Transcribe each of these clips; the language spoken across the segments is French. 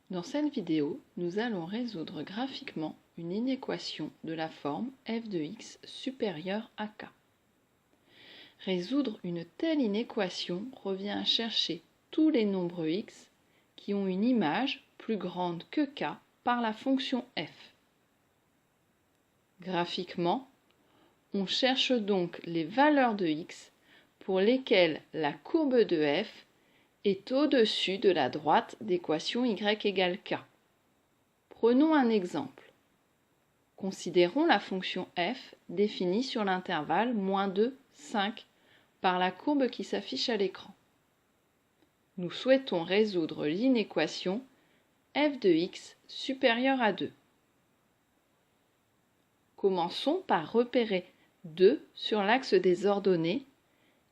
Dans cette vidéo, nous allons résoudre graphiquement une inéquation de la forme f de x supérieure à k. Résoudre une telle inéquation revient à chercher tous les nombres x qui ont une image plus grande que k par la fonction f. Graphiquement, on cherche donc les valeurs de x pour lesquelles la courbe de f est au-dessus de la droite d'équation y égale k. Prenons un exemple. Considérons la fonction f définie sur l'intervalle -2, 5 par la courbe qui s'affiche à l'écran. Nous souhaitons résoudre l'inéquation f de x supérieure à 2. Commençons par repérer 2 sur l'axe des ordonnées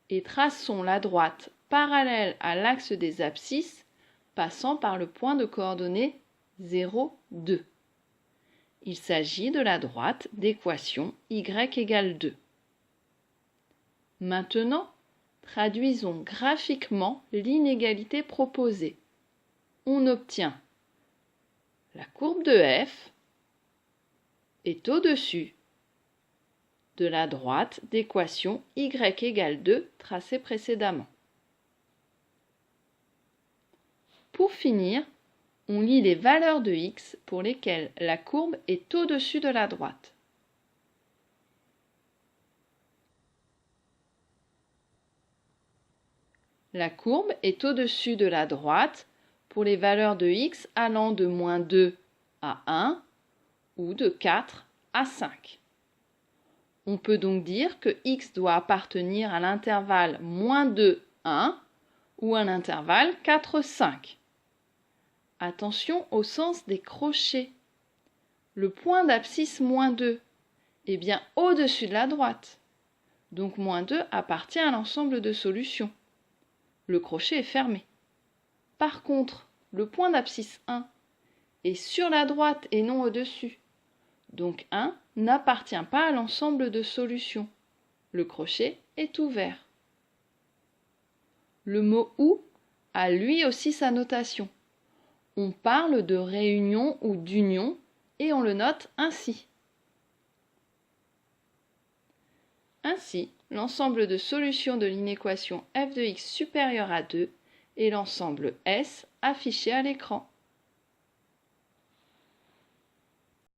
et traçons la droite parallèle à l'axe des abscisses passant par le point de coordonnées 0, 2. Il s'agit de la droite d'équation y égale 2. Maintenant, traduisons graphiquement l'inégalité proposée. On obtient la courbe de f est au-dessus de la droite d'équation y égale 2 tracée précédemment. Pour finir, on lit les valeurs de x pour lesquelles la courbe est au-dessus de la droite. La courbe est au-dessus de la droite pour les valeurs de x allant de -2 à 1 ou de 4 à 5. On peut donc dire que x doit appartenir à l'intervalle -2, 1 ou à l'intervalle 4, 5. Attention au sens des crochets. Le point d'abscisse -2 est bien au-dessus de la droite. Donc -2 appartient à l'ensemble de solutions. Le crochet est fermé. Par contre, le point d'abscisse 1 est sur la droite et non au-dessus. Donc 1 n'appartient pas à l'ensemble de solutions. Le crochet est ouvert. Le mot ou a lui aussi sa notation. On parle de réunion ou d'union et on le note ainsi. Ainsi, l'ensemble de solutions de l'inéquation f de x supérieure à 2 est l'ensemble S affiché à l'écran.